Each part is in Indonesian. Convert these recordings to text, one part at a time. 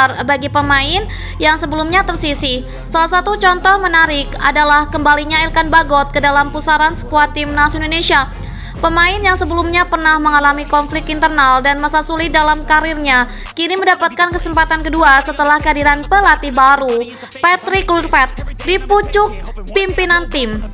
besar bagi pemain yang sebelumnya tersisih. Salah satu contoh menarik adalah kembalinya Elkan Bagot ke dalam pusaran skuad timnas Indonesia. Pemain yang sebelumnya pernah mengalami konflik internal dan masa sulit dalam karirnya kini mendapatkan kesempatan kedua setelah kehadiran pelatih baru, Patrick Kluivert, di pucuk pimpinan tim.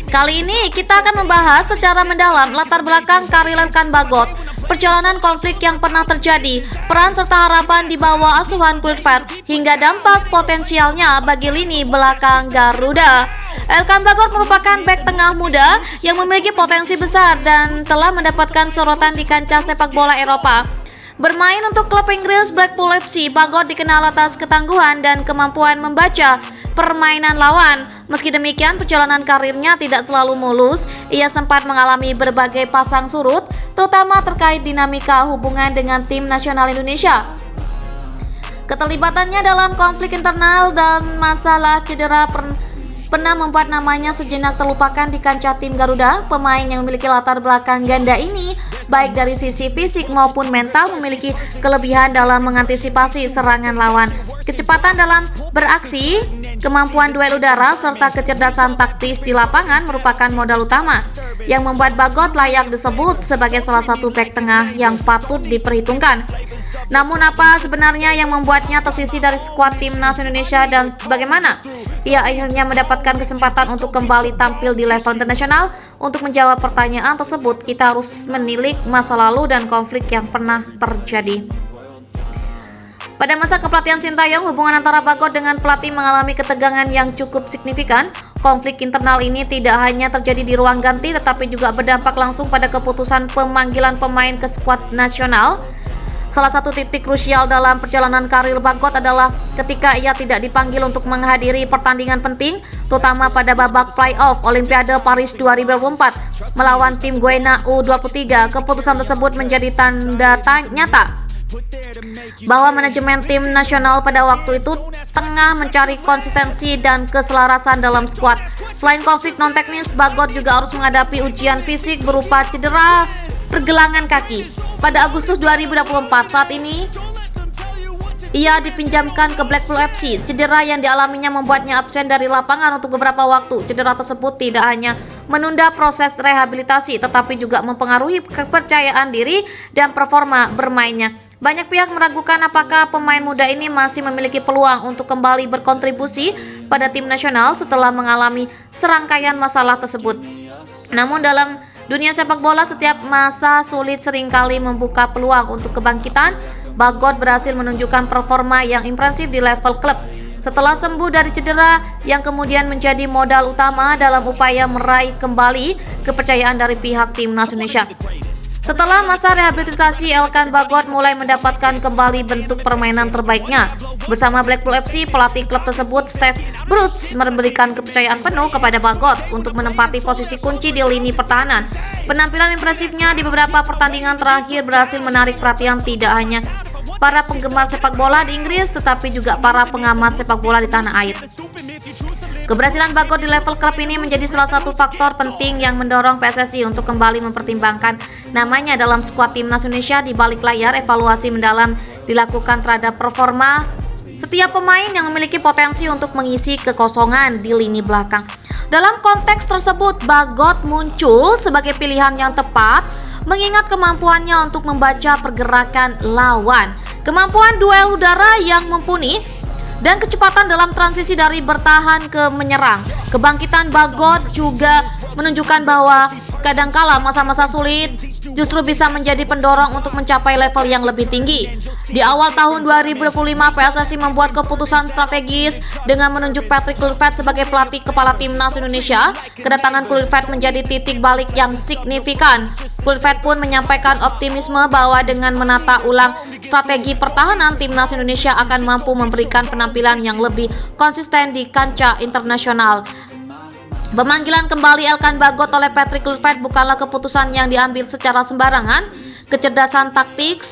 Kali ini kita akan membahas secara mendalam latar belakang karir Elkan Bagot, perjalanan konflik yang pernah terjadi, peran serta harapan di bawah asuhan Kluivert, hingga dampak potensialnya bagi lini belakang Garuda. Elkan Bagot merupakan bek tengah muda yang memiliki potensi besar dan telah mendapatkan sorotan di kancah sepak bola Eropa. Bermain untuk klub Inggris Blackpool FC, Bagot dikenal atas ketangguhan dan kemampuan membaca permainan lawan. Meski demikian, perjalanan karirnya tidak selalu mulus. Ia sempat mengalami berbagai pasang surut, terutama terkait dinamika hubungan dengan tim nasional Indonesia. Keterlibatannya dalam konflik internal dan masalah cedera pernah membuat namanya sejenak terlupakan di kancah tim Garuda. Pemain yang memiliki latar belakang ganda ini, baik dari sisi fisik maupun mental, memiliki kelebihan dalam mengantisipasi serangan lawan. Kecepatan dalam beraksi, kemampuan duel udara, serta kecerdasan taktis di lapangan merupakan modal utama yang membuat Bagot layak disebut sebagai salah satu bek tengah yang patut diperhitungkan. Namun apa sebenarnya yang membuatnya tersisih dari skuad timnas Indonesia dan bagaimana ia akhirnya mendapatkan kesempatan untuk kembali tampil di level internasional? Untuk menjawab pertanyaan tersebut, kita harus menilik masa lalu dan konflik yang pernah terjadi. Pada masa kepelatihan Sintayong, hubungan antara Bagot dengan pelatih mengalami ketegangan yang cukup signifikan. Konflik internal ini tidak hanya terjadi di ruang ganti, tetapi juga berdampak langsung pada keputusan pemanggilan pemain ke skuad nasional. Salah satu titik krusial dalam perjalanan karir Bagot adalah ketika ia tidak dipanggil untuk menghadiri pertandingan penting, terutama pada babak playoff Olimpiade Paris 2024 melawan tim Guinea U23. Keputusan tersebut menjadi tanda nyata bahwa manajemen tim nasional pada waktu itu tengah mencari konsistensi dan keselarasan dalam skuad. Selain konflik non-teknis, Bagot juga harus menghadapi ujian fisik berupa cedera pergelangan kaki. Pada Agustus 2024, saat ini ia dipinjamkan ke Blackpool FC. Cedera yang dialaminya membuatnya absen dari lapangan untuk beberapa waktu. Cedera tersebut tidak hanya menunda proses rehabilitasi, tetapi juga mempengaruhi kepercayaan diri dan performa bermainnya. Banyak pihak meragukan apakah pemain muda ini masih memiliki peluang untuk kembali berkontribusi pada tim nasional setelah mengalami serangkaian masalah tersebut. Namun dalam dunia sepak bola, setiap masa sulit seringkali membuka peluang untuk kebangkitan. Bagot berhasil menunjukkan performa yang impresif di level klub setelah sembuh dari cedera, yang kemudian menjadi modal utama dalam upaya meraih kembali kepercayaan dari pihak timnas Indonesia. Setelah masa rehabilitasi, Elkan Bagot mulai mendapatkan kembali bentuk permainan terbaiknya. Bersama Blackpool FC, pelatih klub tersebut, Steve Bruce, memberikan kepercayaan penuh kepada Bagot untuk menempati posisi kunci di lini pertahanan. Penampilan impresifnya di beberapa pertandingan terakhir berhasil menarik perhatian tidak hanya para penggemar sepak bola di Inggris, tetapi juga para pengamat sepak bola di tanah air. Keberhasilan Bagot di level klub ini menjadi salah satu faktor penting yang mendorong PSSI untuk kembali mempertimbangkan namanya dalam skuad timnas Indonesia. Di balik layar, evaluasi mendalam dilakukan terhadap performa setiap pemain yang memiliki potensi untuk mengisi kekosongan di lini belakang. Dalam konteks tersebut, Bagot muncul sebagai pilihan yang tepat mengingat kemampuannya untuk membaca pergerakan lawan, kemampuan duel udara yang mumpuni, dan kecepatan dalam transisi dari bertahan ke menyerang. Kebangkitan Bagot juga menunjukkan bahwa kadangkala masa-masa sulit justru bisa menjadi pendorong untuk mencapai level yang lebih tinggi. Di awal tahun 2025, PSSI membuat keputusan strategis dengan menunjuk Patrick Kluivert sebagai pelatih kepala timnas Indonesia. Kedatangan Kluivert menjadi titik balik yang signifikan. Kluivert pun menyampaikan optimisme bahwa dengan menata ulang strategi pertahanan, timnas Indonesia akan mampu memberikan penampilan yang lebih konsisten di kancah internasional. Pemanggilan kembali Elkan Bagot oleh Patrick Kluivert bukanlah keputusan yang diambil secara sembarangan. Kecerdasan taktik,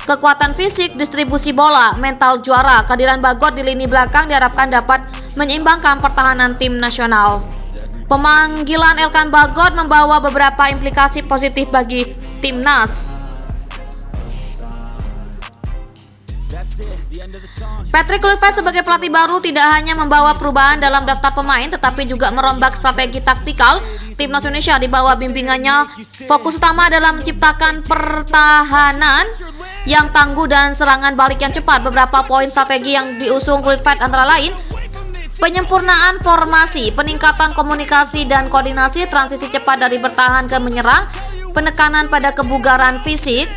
kekuatan fisik, distribusi bola, mental juara, kehadiran Bagot di lini belakang diharapkan dapat menyeimbangkan pertahanan tim nasional. Pemanggilan Elkan Bagot membawa beberapa implikasi positif bagi timnas. Patrick Kluivert sebagai pelatih baru tidak hanya membawa perubahan dalam daftar pemain, tetapi juga merombak strategi taktikal timnas Indonesia di bawah bimbingannya. Fokus utama adalah menciptakan pertahanan yang tangguh dan serangan balik yang cepat. Beberapa poin strategi yang diusung Kluivert antara lain penyempurnaan formasi, peningkatan komunikasi dan koordinasi, transisi cepat dari bertahan ke menyerang, penekanan pada kebugaran fisik,